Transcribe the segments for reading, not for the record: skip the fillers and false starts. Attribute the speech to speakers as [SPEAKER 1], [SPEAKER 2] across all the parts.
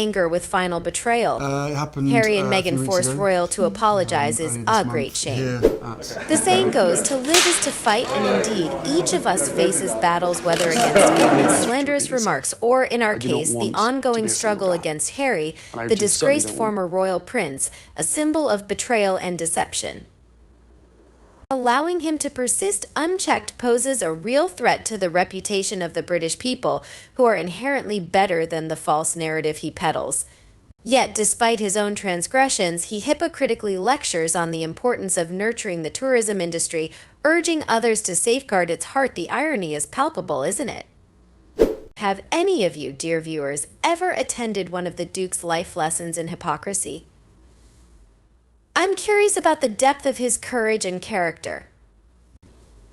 [SPEAKER 1] anger with final betrayal.
[SPEAKER 2] It happened,
[SPEAKER 1] Harry and
[SPEAKER 2] a few
[SPEAKER 1] Meghan
[SPEAKER 2] weeks
[SPEAKER 1] forced
[SPEAKER 2] ago.
[SPEAKER 1] Royal to apologize is
[SPEAKER 2] Earlier this
[SPEAKER 1] a
[SPEAKER 2] month
[SPEAKER 1] great shame.
[SPEAKER 2] here at
[SPEAKER 1] The saying goes, to live is to fight, and indeed, each of us faces battles, whether against merely slanderous remarks or, in our case, the ongoing struggle against Harry, the disgraced former royal prince, a symbol of betrayal and deception. Allowing him to persist unchecked poses a real threat to the reputation of the British people, who are inherently better than the false narrative he peddles. Yet, despite his own transgressions, he hypocritically lectures on the importance of nurturing the tourism industry, urging others to safeguard its heart. The irony is palpable, isn't it? Have any of you, dear viewers, ever attended one of the Duke's life lessons in hypocrisy? I'm curious about the depth of his courage and character.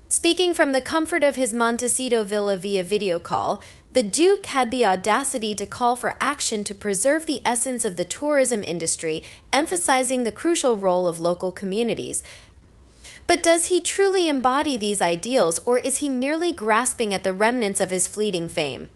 [SPEAKER 1] Speaking from the comfort of his Montecito villa via video call, the Duke had the audacity to call for action to preserve the essence of the tourism industry, emphasizing the crucial role of local communities. But does he truly embody these ideals, or is he merely grasping at the remnants of his fleeting fame?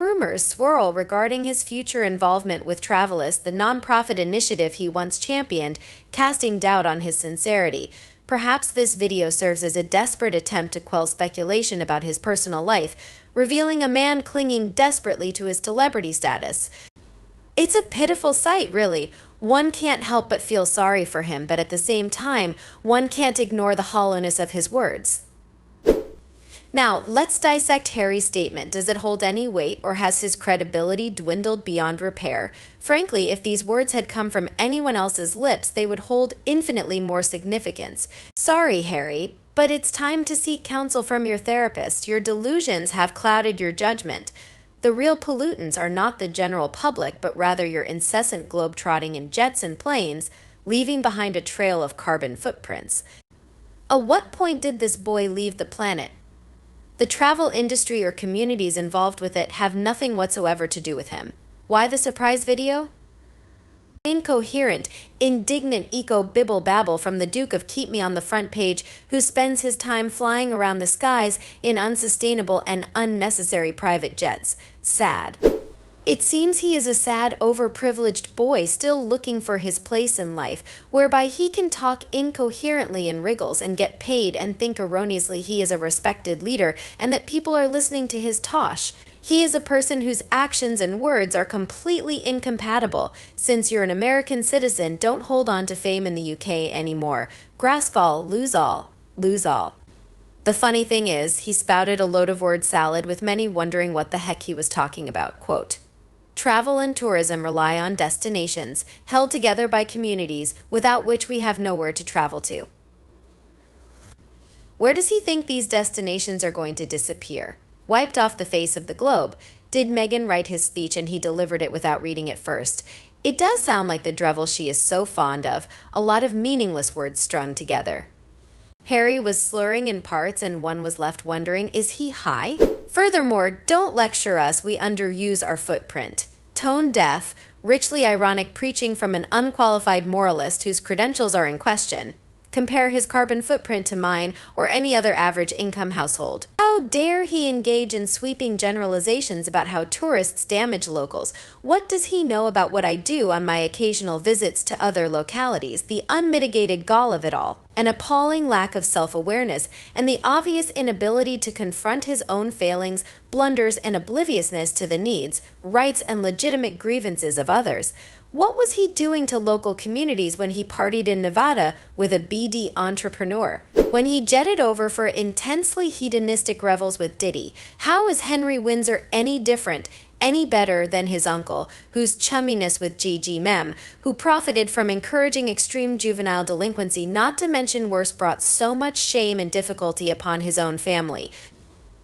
[SPEAKER 1] Rumors swirl regarding his future involvement with Travelist, the nonprofit initiative he once championed, casting doubt on his sincerity. Perhaps this video serves as a desperate attempt to quell speculation about his personal life, revealing a man clinging desperately to his celebrity status. It's a pitiful sight, really. One can't help but feel sorry for him, but at the same time, one can't ignore the hollowness of his words. Now, let's dissect Harry's statement. Does it hold any weight, or has his credibility dwindled beyond repair? Frankly, if these words had come from anyone else's lips, they would hold infinitely more significance. Sorry, Harry, but it's time to seek counsel from your therapist. Your delusions have clouded your judgment. The real pollutants are not the general public, but rather your incessant globe-trotting in jets and planes, leaving behind a trail of carbon footprints. At what point did this boy leave the planet? The travel industry or communities involved with it have nothing whatsoever to do with him. Why the surprise video? Incoherent, indignant eco-bibble-babble from the Duke of Keep Me on the front page, who spends his time flying around the skies in unsustainable and unnecessary private jets. Sad. It seems he is a sad, overprivileged boy still looking for his place in life, whereby he can talk incoherently in wriggles and get paid and think erroneously he is a respected leader and that people are listening to his tosh. He is a person whose actions and words are completely incompatible. Since you're an American citizen, don't hold on to fame in the UK anymore. Grasp all, lose all, lose all. The funny thing is, he spouted a load of word salad with many wondering what the heck he was talking about. Quote, "Travel and tourism rely on destinations, held together by communities, without which we have nowhere to travel to." Where does he think these destinations are going to disappear? Wiped off the face of the globe? Did Meghan write his speech and he delivered it without reading it first? It does sound like the drivel she is so fond of, a lot of meaningless words strung together. Harry was slurring in parts and one was left wondering, is he high? Furthermore, don't lecture us, we underuse our footprint. Tone deaf, richly ironic preaching from an unqualified moralist whose credentials are in question. Compare his carbon footprint to mine or any other average income household. How dare he engage in sweeping generalizations about how tourists damage locals? What does he know about what I do on my occasional visits to other localities? The unmitigated gall of it all, an appalling lack of self-awareness, and the obvious inability to confront his own failings, blunders, and obliviousness to the needs, rights, and legitimate grievances of others. What was he doing to local communities when he partied in Nevada with a BD entrepreneur? When he jetted over for intensely hedonistic revels with Diddy? How is Henry Windsor any different, any better than his uncle, whose chumminess with Gigi Mem, who profited from encouraging extreme juvenile delinquency, not to mention worse, brought so much shame and difficulty upon his own family?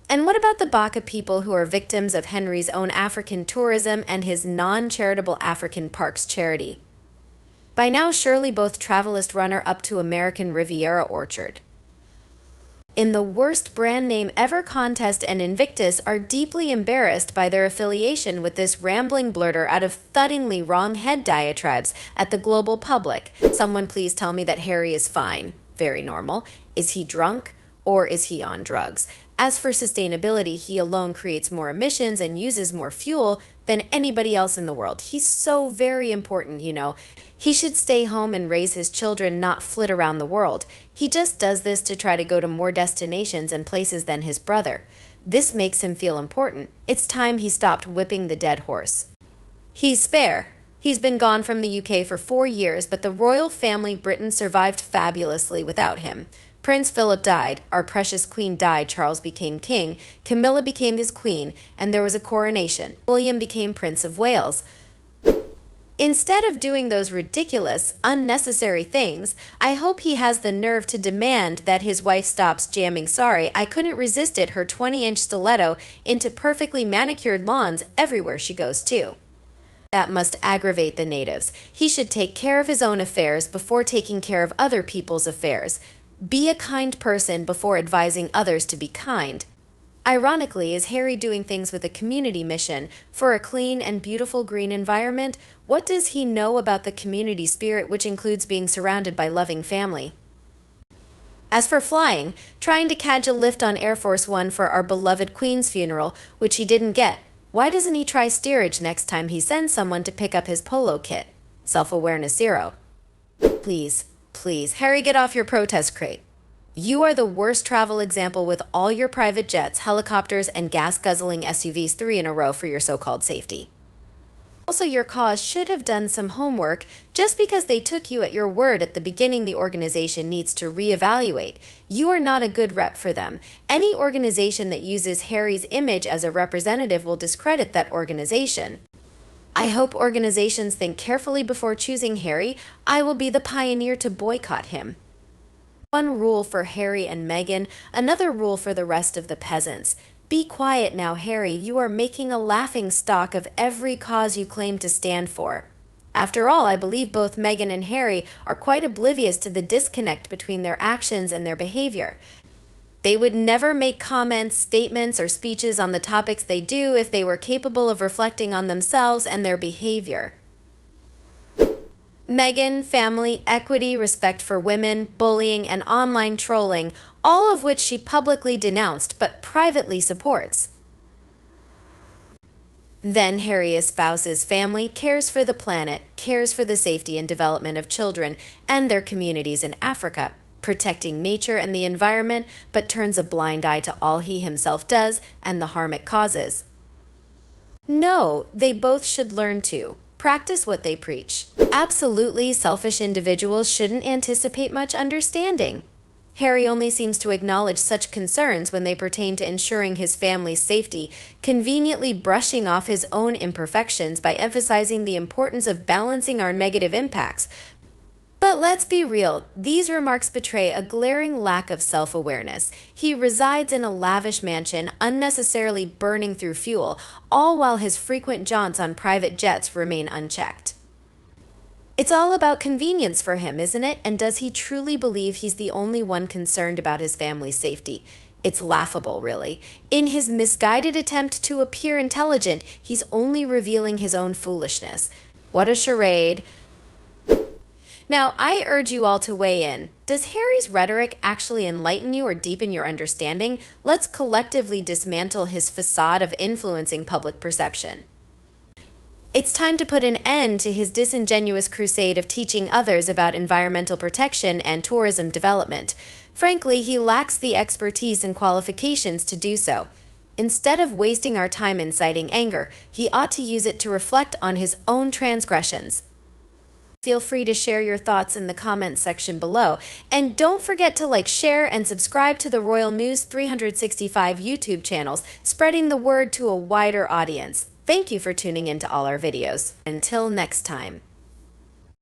[SPEAKER 1] And what about the Baka people who are victims of Henry's own African tourism and his non-charitable African Parks charity? By now, surely both Travelist runner up to American Riviera Orchard in the worst brand name ever contest and Invictus are deeply embarrassed by their affiliation with this rambling blurter out of thuddingly wrong head diatribes at the global public. Someone please tell me that Harry is fine. Very normal. Is he drunk? Or is he on drugs? As for sustainability, he alone creates more emissions and uses more fuel than anybody else in the world. He's so very important, you know. He should stay home and raise his children, not flit around the world. He just does this to try to go to more destinations and places than his brother. This makes him feel important. It's time he stopped whipping the dead horse. He's spare. He's been gone from the UK for 4 years, but the royal family Britain survived fabulously without him. Prince Philip died, our precious queen died, Charles became king, Camilla became his queen, and there was a coronation. William became Prince of Wales. Instead of doing those ridiculous, unnecessary things, I hope he has the nerve to demand that his wife stops jamming "Sorry, I couldn't resist it" her 20-inch stiletto into perfectly manicured lawns everywhere she goes too. That must aggravate the natives. He should take care of his own affairs before taking care of other people's affairs. Be a kind person before advising others to be kind. Ironically, is Harry doing things with a community mission for a clean and beautiful green environment? What does he know about the community spirit, which includes being surrounded by loving family? As for flying, trying to catch a lift on Air Force One for our beloved Queen's funeral, which he didn't get, why doesn't he try steerage next time he sends someone to pick up his polo kit? Self-awareness zero. Please, please, Harry, get off your protest crate. You are the worst travel example with all your private jets, helicopters, and gas-guzzling SUVs 3 in a row for your so-called safety. Also, your cause should have done some homework. Just because they took you at your word at the beginning, the organization needs to reevaluate. You are not a good rep for them. Any organization that uses Harry's image as a representative will discredit that organization. I hope organizations think carefully before choosing Harry. I will be the pioneer to boycott him. One rule for Harry and Meghan, another rule for the rest of the peasants. Be quiet now, Harry. You are making a laughing stock of every cause you claim to stand for. After all, I believe both Meghan and Harry are quite oblivious to the disconnect between their actions and their behavior. They would never make comments, statements, or speeches on the topics they do if they were capable of reflecting on themselves and their behavior. Meghan, family, equity, respect for women, bullying, and online trolling, all of which she publicly denounced but privately supports. Then Harry espouses family, cares for the planet, cares for the safety and development of children and their communities in Africa, protecting nature and the environment, but turns a blind eye to all he himself does and the harm it causes. No, they both should learn to practice what they preach. Absolutely selfish individuals shouldn't anticipate much understanding. Harry only seems to acknowledge such concerns when they pertain to ensuring his family's safety, conveniently brushing off his own imperfections by emphasizing the importance of balancing our negative impacts. But let's be real, these remarks betray a glaring lack of self-awareness. He resides in a lavish mansion, unnecessarily burning through fuel, all while his frequent jaunts on private jets remain unchecked. It's all about convenience for him, isn't it? And does he truly believe he's the only one concerned about his family's safety? It's laughable, really. In his misguided attempt to appear intelligent, he's only revealing his own foolishness. What a charade. Now, I urge you all to weigh in. Does Harry's rhetoric actually enlighten you or deepen your understanding? Let's collectively dismantle his facade of influencing public perception. It's time to put an end to his disingenuous crusade of teaching others about environmental protection and tourism development. Frankly, he lacks the expertise and qualifications to do so. Instead of wasting our time inciting anger, he ought to use it to reflect on his own transgressions. Feel free to share your thoughts in the comments section below. And don't forget to like, share, and subscribe to the Royal News 365 YouTube channels, spreading the word to a wider audience. Thank you for tuning into all our videos. Until next time.